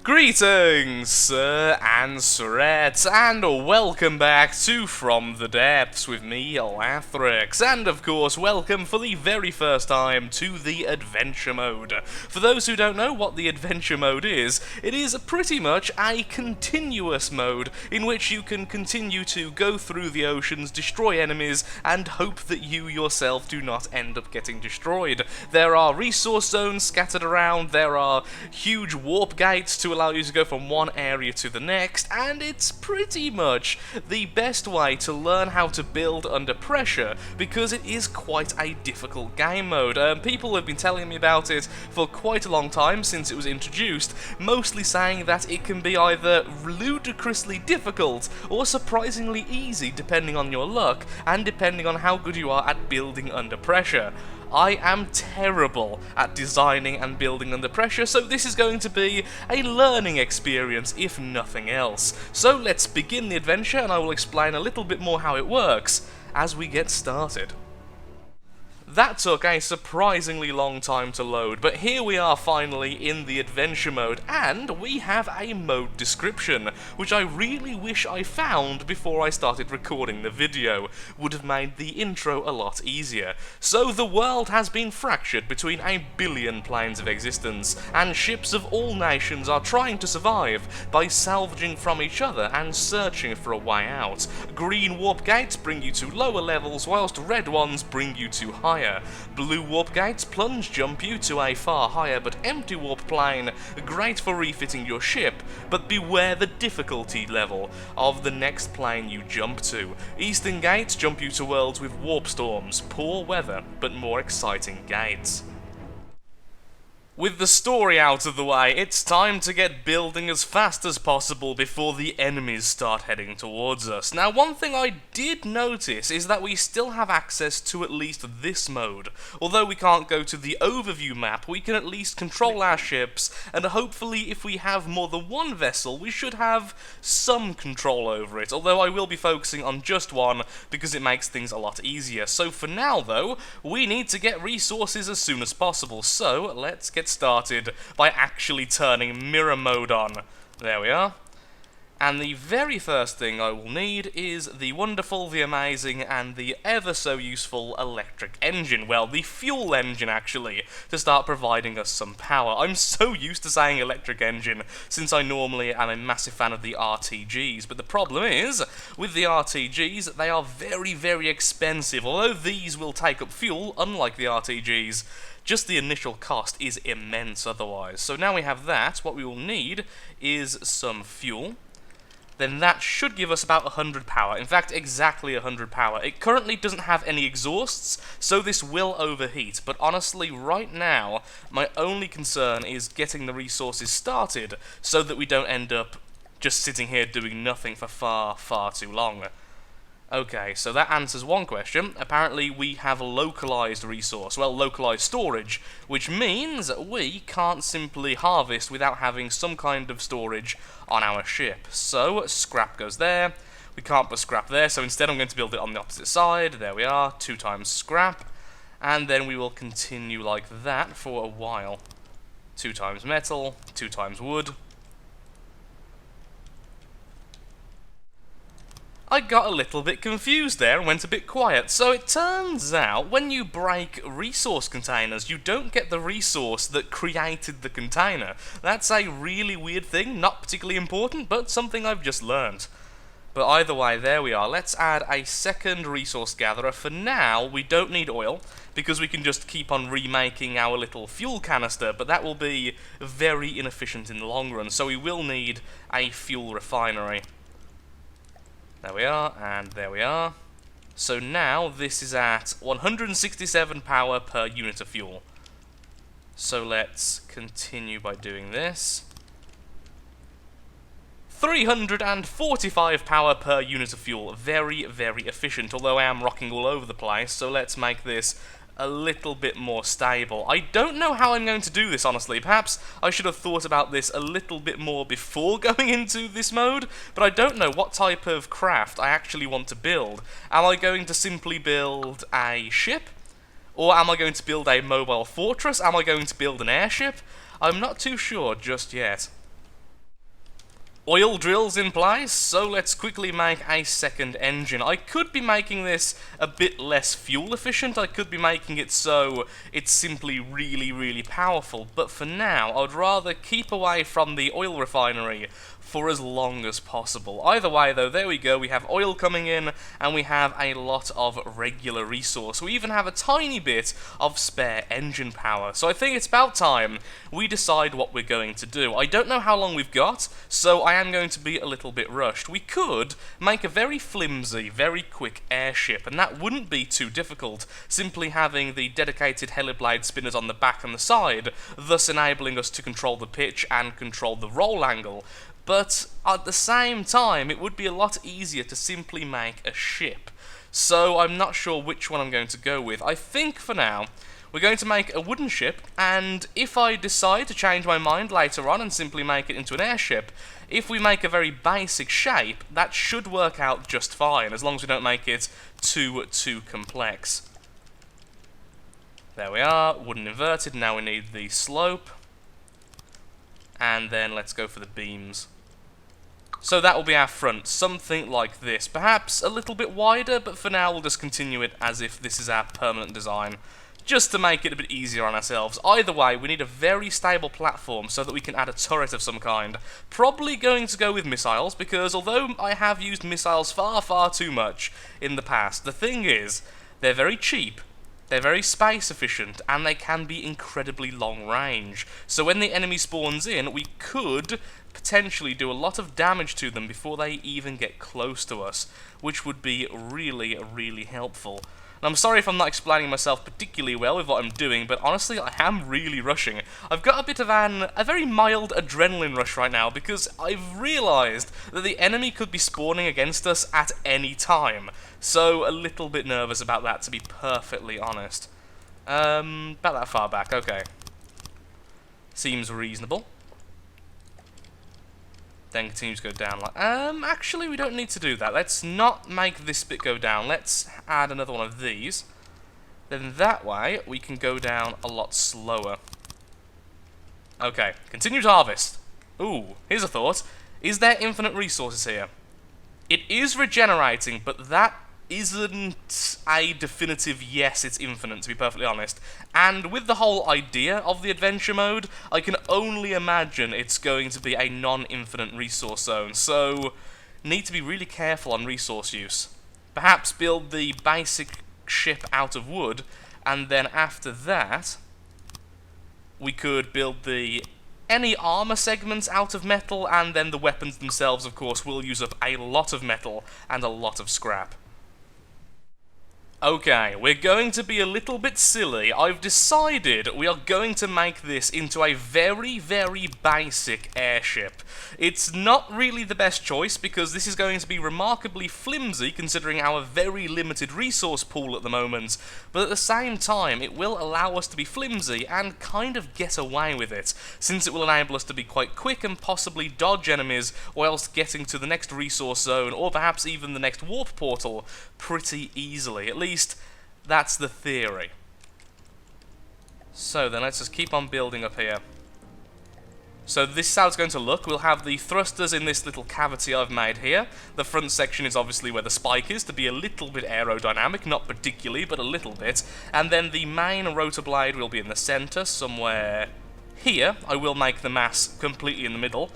Greetings, sir and sirettes, and welcome back to From the Depths with me, Lathrix, and of course, welcome for the very first time to the Adventure Mode. For those who don't know what the Adventure Mode is, it is pretty much a continuous mode in which you can continue to go through the oceans, destroy enemies, and hope that you yourself do not end up getting destroyed. There are resource zones scattered around, there are huge warp gates to allow you to go from one area to the next, and it's pretty much the best way to learn how to build under pressure, because it is quite a difficult game mode. People have been telling me about it for quite a long time since it was introduced, mostly saying that it can be either ludicrously difficult or surprisingly easy depending on your luck, and depending on how good you are at building under pressure. I am terrible at designing and building under pressure, so this is going to be a learning experience, if nothing else. So let's begin the adventure, and I will explain a little bit more how it works as we get started. That took a surprisingly long time to load, but here we are finally in the adventure mode, and we have a mode description, which I really wish I found before I started recording the video. Would have made the intro a lot easier. So the world has been fractured between a billion planes of existence, and ships of all nations are trying to survive by salvaging from each other and searching for a way out. Green warp gates bring you to lower levels, whilst red ones bring you to higher. Blue warp gates plunge jump you to a far higher but empty warp plane, great for refitting your ship, but beware the difficulty level of the next plane you jump to. Eastern gates jump you to worlds with warp storms, poor weather, but more exciting gates. With the story out of the way, it's time to get building as fast as possible before the enemies start heading towards us. Now, one thing I did notice is that we still have access to at least this mode. Although we can't go to the overview map, we can at least control our ships, and hopefully if we have more than one vessel, we should have some control over it. Although I will be focusing on just one, because it makes things a lot easier. So for now, though, we need to get resources as soon as possible. So, let's get started by actually turning mirror mode on. There we are. And the very first thing I will need is the wonderful, the amazing, and the ever so useful electric engine. Well, the fuel engine, actually, to start providing us some power. I'm so used to saying electric engine, since I normally am a massive fan of the RTGs, but the problem is, with the RTGs, they are very, very expensive. Although these will take up fuel, unlike the RTGs, just the initial cost is immense otherwise. So now we have that, what we will need is some fuel. Then that should give us about 100 power. In fact, exactly 100 power. It currently doesn't have any exhausts, so this will overheat. But honestly, right now, my only concern is getting the resources started so that we don't end up just sitting here doing nothing for far, far too long. Okay, so that answers one question. Apparently we have a localized resource, well, localized storage, which means we can't simply harvest without having some kind of storage on our ship. So, scrap goes there, we can't put scrap there, so instead I'm going to build it on the opposite side. There we are, 2 times scrap, and then we will continue like that for a while. 2 times metal, 2 times wood. I got a little bit confused there and went a bit quiet. So it turns out when you break resource containers, you don't get the resource that created the container. That's a really weird thing, not particularly important, but something I've just learned. But either way, there we are. Let's add a second resource gatherer. For now, we don't need oil, because we can just keep on remaking our little fuel canister, but that will be very inefficient in the long run, so we will need a fuel refinery. There we are, and there we are. So now this is at 167 power per unit of fuel. So let's continue by doing this. 345 power per unit of fuel. Very, very efficient, although I am rocking all over the place, so let's make this a little bit more stable. I don't know how I'm going to do this, honestly. Perhaps I should have thought about this a little bit more before going into this mode, but I don't know what type of craft I actually want to build. Am I going to simply build a ship? Or am I going to build a mobile fortress? Am I going to build an airship? I'm not too sure just yet. Oil drill's in place, so let's quickly make a second engine. I could be making this a bit less fuel efficient, I could be making it so it's simply really, really powerful, but for now, I'd rather keep away from the oil refinery for as long as possible. Either way though, there we go, we have oil coming in, and we have a lot of regular resource. We even have a tiny bit of spare engine power, so I think it's about time we decide what we're going to do. I don't know how long we've got, so I am going to be a little bit rushed. We could make a very flimsy, very quick airship, and that wouldn't be too difficult, simply having the dedicated heliblade spinners on the back and the side, thus enabling us to control the pitch and control the roll angle. But at the same time, it would be a lot easier to simply make a ship. So I'm not sure which one I'm going to go with. I think for now, we're going to make a wooden ship, and if I decide to change my mind later on and simply make it into an airship, if we make a very basic shape, that should work out just fine, as long as we don't make it too complex. There we are, wooden inverted, now we need the slope. And then let's go for the beams. So that will be our front, something like this. Perhaps a little bit wider, but for now we'll just continue it as if this is our permanent design, just to make it a bit easier on ourselves. Either way, we need a very stable platform so that we can add a turret of some kind. Probably going to go with missiles, because although I have used missiles far too much in the past, the thing is, they're very cheap, they're very space efficient, and they can be incredibly long range. So when the enemy spawns in, we could potentially do a lot of damage to them before they even get close to us, which would be really, really helpful. And I'm sorry if I'm not explaining myself particularly well with what I'm doing, but honestly, I am really rushing. I've got a bit of a very mild adrenaline rush right now, because I've realised that the enemy could be spawning against us at any time. So, a little bit nervous about that, to be perfectly honest. About that far back, okay. Seems reasonable. Then continues to go down like... actually, we don't need to do that. Let's not make this bit go down. Let's add another one of these. Then that way, we can go down a lot slower. Okay, continue to harvest. Ooh, here's a thought. Is there infinite resources here? It is regenerating, but that isn't a definitive yes, it's infinite, to be perfectly honest. And with the whole idea of the adventure mode, I can only imagine it's going to be a non-infinite resource zone, so need to be really careful on resource use. Perhaps build the basic ship out of wood, and then after that, we could build any armor segments out of metal, and then the weapons themselves, of course, will use up a lot of metal and a lot of scrap. Okay, we're going to be a little bit silly. I've decided we are going to make this into a very basic airship. It's not really the best choice, because this is going to be remarkably flimsy considering our very limited resource pool at the moment, but at the same time it will allow us to be flimsy and kind of get away with it, since it will enable us to be quite quick and possibly dodge enemies whilst getting to the next resource zone, or perhaps even the next warp portal, pretty easily. At least, that's the theory. So then let's just keep on building up here. So this is how it's going to look. We'll have the thrusters in this little cavity I've made here. The front section is obviously where the spike is, to be a little bit aerodynamic, not particularly, but a little bit. And then the main rotor blade will be in the center, somewhere here. I will make the mass completely in the middle.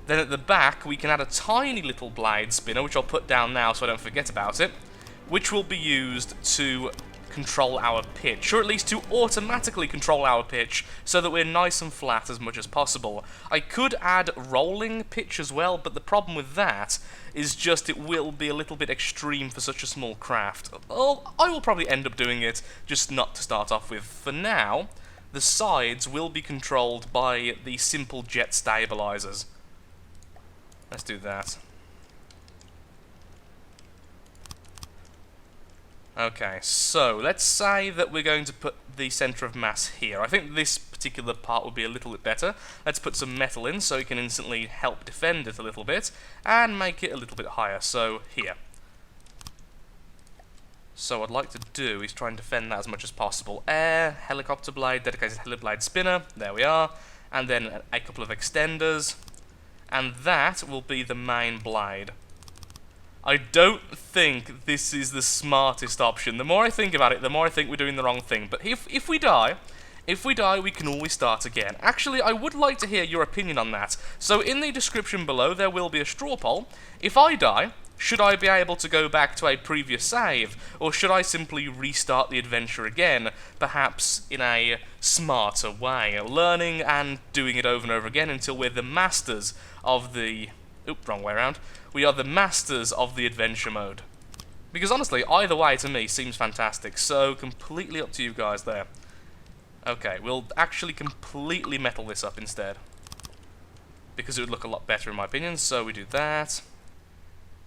Then at the back, we can add a tiny little blade spinner, which I'll put down now so I don't forget about it, which will be used to control our pitch, or at least to automatically control our pitch, so that we're nice and flat as much as possible. I could add rolling pitch as well, but the problem with that is just it will be a little bit extreme for such a small craft. Well, I will probably end up doing it, just not to start off with. For now, the sides will be controlled by the simple jet stabilizers. Let's do that. Okay, so let's say that we're going to put the center of mass here. I think this particular part would be a little bit better. Let's put some metal in so we can instantly help defend it a little bit, and make it a little bit higher, so here. So what I'd like to do is try and defend that as much as possible. Air, helicopter blade, dedicated heliblade spinner, there we are, and then a couple of extenders. and that will be the main blade. I don't think this is the smartest option. The more I think about it, the more I think we're doing the wrong thing. But if we die, we can always start again. Actually, I would like to hear your opinion on that. So in the description below, there will be a straw poll. If I die, should I be able to go back to a previous save, or should I simply restart the adventure again, perhaps in a smarter way, learning and doing it over and over again until we're the masters of the... Oop, wrong way around. We are the masters of the adventure mode. Because honestly, either way to me seems fantastic, so completely up to you guys there. Okay, we'll actually completely metal this up instead, because it would look a lot better in my opinion, so we do that.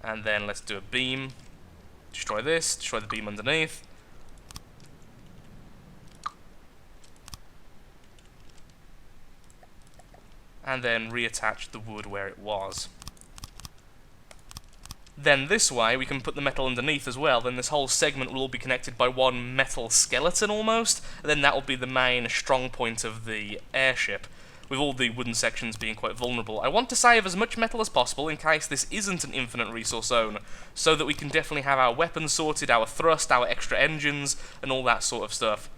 And then let's do a beam. Destroy this, destroy the beam underneath. And then reattach the wood where it was. Then this way we can put the metal underneath as well, then this whole segment will all be connected by one metal skeleton almost, and then that will be the main strong point of the airship, with all the wooden sections being quite vulnerable. I want to save as much metal as possible in case this isn't an infinite resource zone, so that we can definitely have our weapons sorted, our thrust, our extra engines, and all that sort of stuff.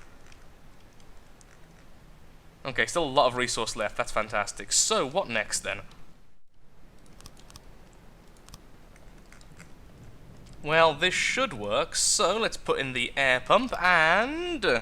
Okay, still a lot of resource left, that's fantastic. So, what next then? Well, this should work, so let's put in the air pump, and...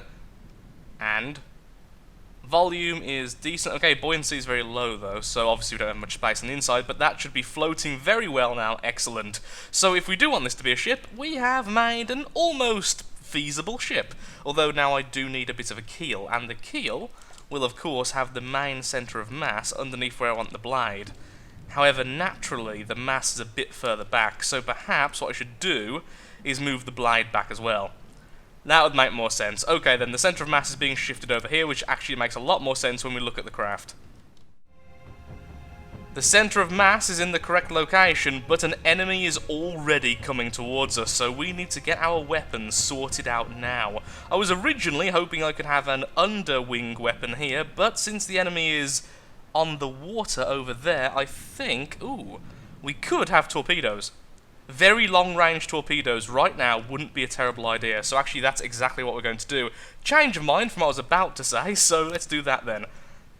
volume is decent. Okay, buoyancy is very low though, so obviously we don't have much space on the inside, but that should be floating very well now. Excellent. So if we do want this to be a ship, we have made an almost feasible ship. Although now I do need a bit of a keel, and the keel will of course have the main centre of mass underneath where I want the blade. However, naturally the mass is a bit further back, so perhaps what I should do is move the blade back as well. That would make more sense. Okay, then the centre of mass is being shifted over here, which actually makes a lot more sense when we look at the craft. The centre of mass is in the correct location, but an enemy is already coming towards us, so we need to get our weapons sorted out now. I was originally hoping I could have an underwing weapon here, but since the enemy is on the water over there, I think... Ooh, we could have torpedoes. Very long-range torpedoes right now wouldn't be a terrible idea, so actually that's exactly what we're going to do. Change of mind from what I was about to say, so let's do that then.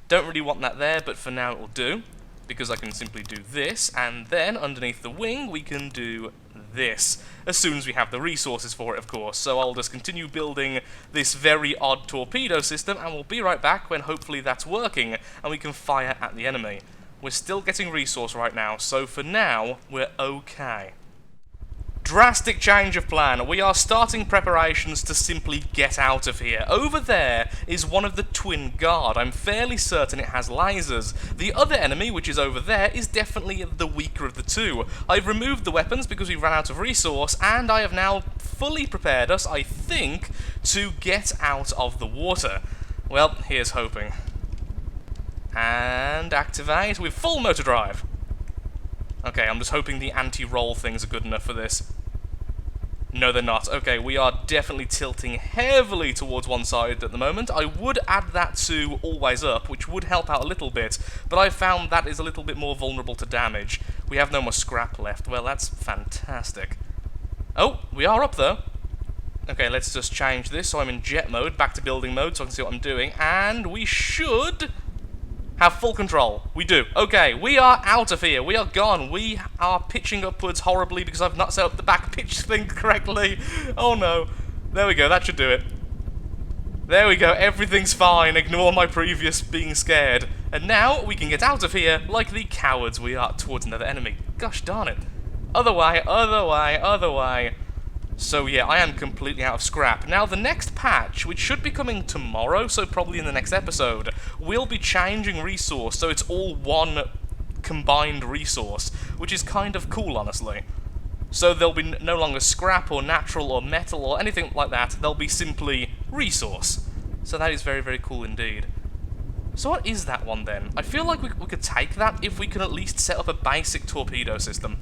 Don't really want that there, but for now it will do, because I can simply do this, and then underneath the wing we can do this, as soon as we have the resources for it, of course. So I'll just continue building this very odd torpedo system, and we'll be right back when hopefully that's working, and we can fire at the enemy. We're still getting resource right now, so for now, we're okay. Drastic change of plan. We are starting preparations to simply get out of here. Over there is one of the twin guard. I'm fairly certain it has lasers. The other enemy, which is over there, is definitely the weaker of the two. I've removed the weapons because we ran out of resource, and I have now fully prepared us, I think, to get out of the water. Well, here's hoping. And activate with full motor drive. Okay, I'm just hoping the anti-roll things are good enough for this. No, they're not. Okay, we are definitely tilting heavily towards one side at the moment. I would add that to always up, which would help out a little bit, but I found that is a little bit more vulnerable to damage. We have no more scrap left. Well, that's fantastic. Oh, we are up though. Okay, let's just change this so I'm in jet mode, back to building mode so I can see what I'm doing, and we should have full control. We do. Okay, we are out of here. We are gone. We are pitching upwards horribly because I've not set up the back pitch thing correctly. Oh no. There we go. That should do it. There we go. Everything's fine. Ignore my previous being scared. And now we can get out of here like the cowards we are towards another enemy. Gosh darn it. Other way, other way, other way. So yeah, I am completely out of scrap. Now the next patch, which should be coming tomorrow, so probably in the next episode, will be changing resource, so it's all one combined resource, which is kind of cool, honestly. So there'll be no longer scrap or natural or metal or anything like that, there'll be simply resource. So that is very, very cool indeed. So what is that one then? I feel like we could take that if we can at least set up a basic torpedo system.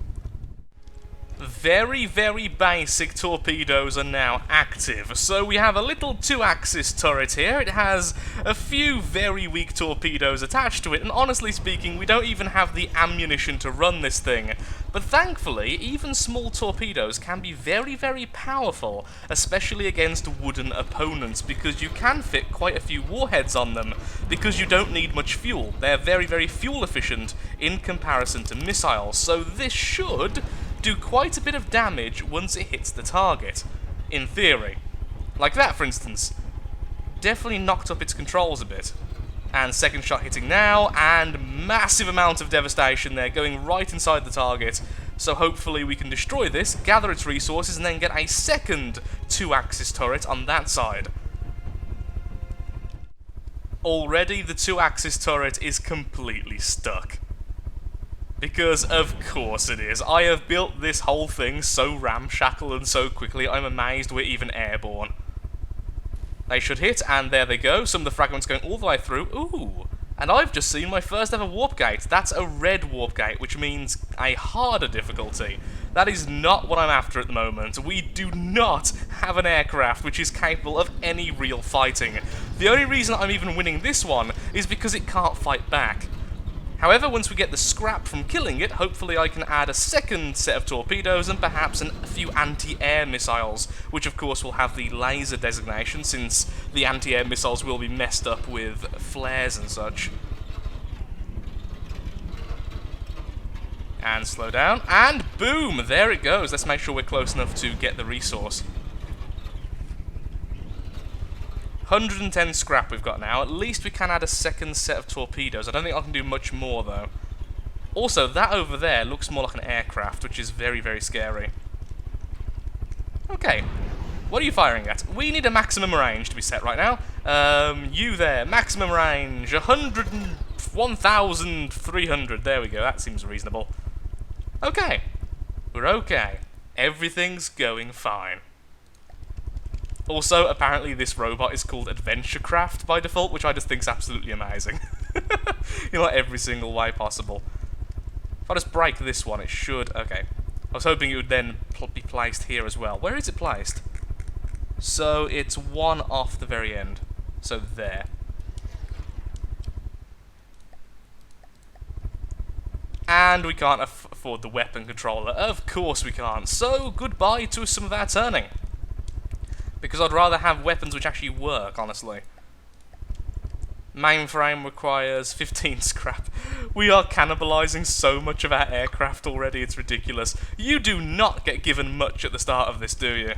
very, very basic torpedoes are now active. So we have a little 2-axis turret here. It has a few very weak torpedoes attached to it, and honestly speaking, we don't even have the ammunition to run this thing. But thankfully, even small torpedoes can be very, very powerful, especially against wooden opponents, because you can fit quite a few warheads on them, because you don't need much fuel. They're very, very fuel efficient in comparison to missiles, so this should do quite a bit of damage once it hits the target, in theory. Like that, for instance. Definitely knocked up its controls a bit. And second shot hitting now, and massive amount of devastation there, going right inside the target. So hopefully we can destroy this, gather its resources, and then get a second 2-axis turret on that side. Already the 2-axis turret is completely stuck. Because of course it is. I have built this whole thing so ramshackle and so quickly, I'm amazed we're even airborne. They should hit, and there they go. Some of the fragments going all the way through. Ooh! And I've just seen my first ever warp gate. That's a red warp gate, which means a harder difficulty. That is not what I'm after at the moment. We do not have an aircraft which is capable of any real fighting. The only reason I'm even winning this one is because it can't fight back. However, once we get the scrap from killing it, hopefully I can add a second set of torpedoes and perhaps a few anti-air missiles, which of course will have the laser designation, since the anti-air missiles will be messed up with flares and such. And slow down, and boom! There it goes. Let's make sure we're close enough to get the resource. 110 scrap we've got now. At least we can add a second set of torpedoes. I don't think I can do much more, though. Also, that over there looks more like an aircraft, which is very, very scary. Okay. What are you firing at? We need a maximum range to be set right now. You there. Maximum range. 1,300. There we go. That seems reasonable. Okay. We're okay. Everything's going fine. Also, apparently this robot is called Adventure Craft by default, which I just think is absolutely amazing. In like every single way possible. If I just break this one, it should... Okay. I was hoping it would then be placed here as well. Where is it placed? So it's one off the very end. So there. And we can't afford the weapon controller. Of course we can't. So goodbye to some of our turning. Because I'd rather have weapons which actually work, honestly. Mainframe requires 15 scrap. We are cannibalizing so much of our aircraft already, it's ridiculous. You do not get given much at the start of this, do you?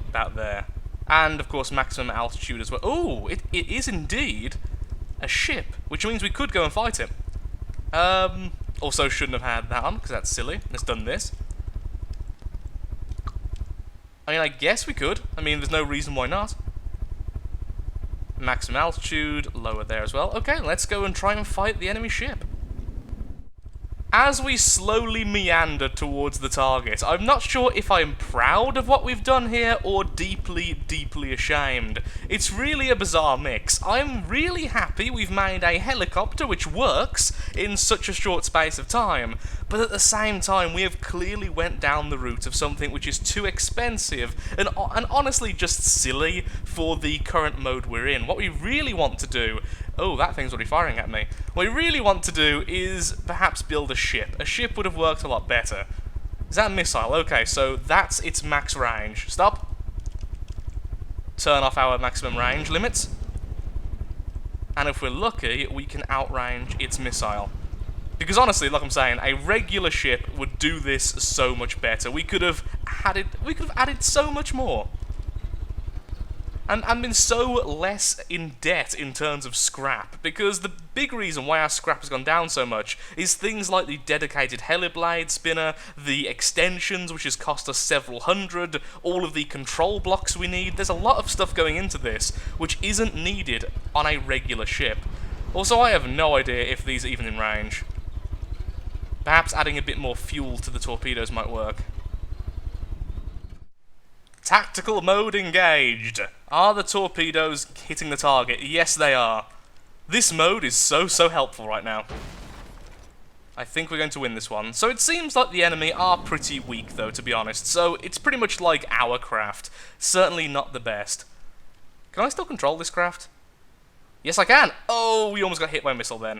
About there. And, of course, maximum altitude as well. Ooh, it is indeed a ship, which means we could go and fight it. Also shouldn't have had that on, because that's silly. Let's done this. I mean, I guess we could. I mean, there's no reason why not. Maximum altitude, lower there as well. Okay, let's go and try and fight the enemy ship. As we slowly meander towards the target, I'm not sure if I'm proud of what we've done here or deeply, deeply ashamed. It's really a bizarre mix. I'm really happy we've made a helicopter which works in such a short space of time, but at the same time we have clearly went down the route of something which is too expensive and honestly just silly for the current mode we're in. What we really want to do... Oh, that thing's already firing at me. What we really want to do is perhaps build a ship. A ship would have worked a lot better. Is that a missile? Okay, so that's its max range. Stop. Turn off our maximum range limits. And if we're lucky, we can outrange its missile. Because honestly, like I'm saying, a regular ship would do this so much better. We could have added so much more. And been so less in debt in terms of scrap, because the big reason why our scrap has gone down so much is things like the dedicated heliblade spinner, the extensions, which has cost us several hundred, all of the control blocks we need. There's a lot of stuff going into this, which isn't needed on a regular ship. Also, I have no idea if these are even in range. Perhaps adding a bit more fuel to the torpedoes might work. Tactical mode engaged. Are the torpedoes hitting the target? Yes, they are. This mode is so helpful right now. I think we're going to win this one. So it seems like the enemy are pretty weak, though, to be honest. So it's pretty much like our craft. Certainly not the best. Can I still control this craft? Yes, I can! Oh, we almost got hit by a missile then.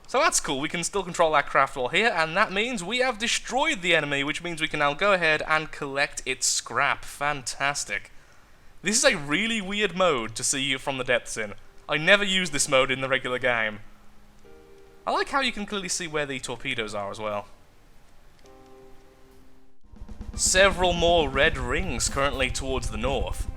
So that's cool, we can still control our craft while here, and that means we have destroyed the enemy, which means we can now go ahead and collect its scrap. Fantastic. This is a really weird mode to see from the depths in. I never use this mode in the regular game. I like how you can clearly see where the torpedoes are as well. Several more red rings currently towards the north.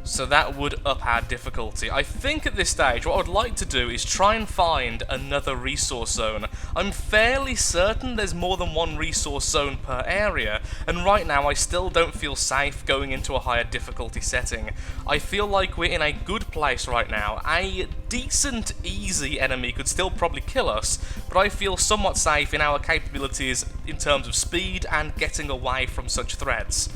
So that would up our difficulty. I think at this stage what I would like to do is try and find another resource zone. I'm fairly certain there's more than one resource zone per area, and right now I still don't feel safe going into a higher difficulty setting. I feel like we're in a good place right now. A decent, easy enemy could still probably kill us, but I feel somewhat safe in our capabilities in terms of speed and getting away from such threats.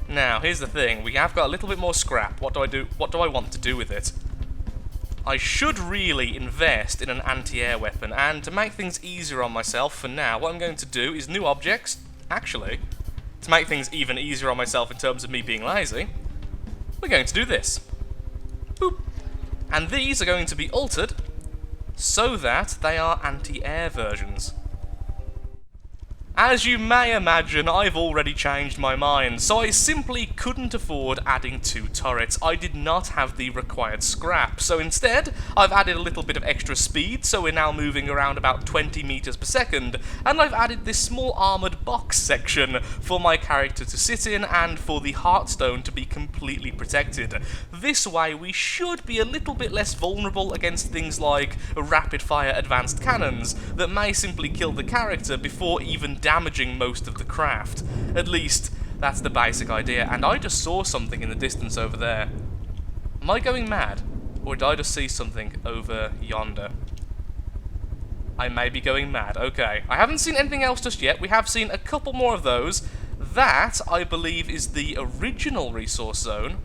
Now, here's the thing, we have got a little bit more scrap. What do I do? What do I want to do with it? I should really invest in an anti-air weapon, and to make things easier on myself for now, what I'm going to do is new objects. Actually, to make things even easier on myself in terms of me being lazy, we're going to do this. Boop. And these are going to be altered so that they are anti-air versions. As you may imagine, I've already changed my mind, so I simply couldn't afford adding 2 turrets. I did not have the required scrap, so instead, I've added a little bit of extra speed, so we're now moving around about 20 meters per second, and I've added this small armoured box section for my character to sit in and for the Heartstone to be completely protected. This way, we should be a little bit less vulnerable against things like rapid-fire advanced cannons that may simply kill the character before even damaging most of the craft. At least, that's the basic idea, and I just saw something in the distance over there. Am I going mad? Or did I just see something over yonder? I may be going mad. Okay. I haven't seen anything else just yet. We have seen a couple more of those. That, I believe, is the original resource zone.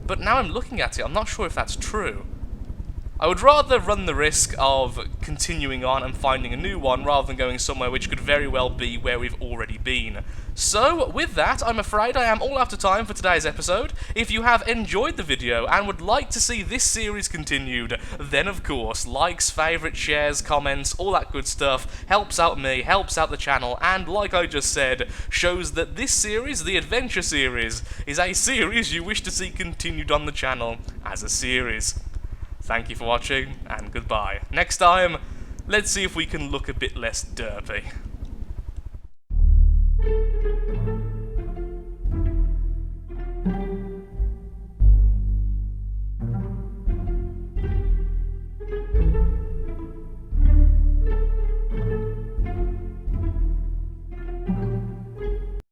But now I'm looking at it, I'm not sure if that's true. I would rather run the risk of continuing on and finding a new one rather than going somewhere which could very well be where we've already been. So, with that, I'm afraid I am all out of time for today's episode. If you have enjoyed the video and would like to see this series continued, then of course, likes, favourites, shares, comments, all that good stuff helps out me, helps out the channel, and like I just said, shows that this series, the Adventure series, is a series you wish to see continued on the channel as a series. Thank you for watching, and goodbye. Next time, let's see if we can look a bit less derpy.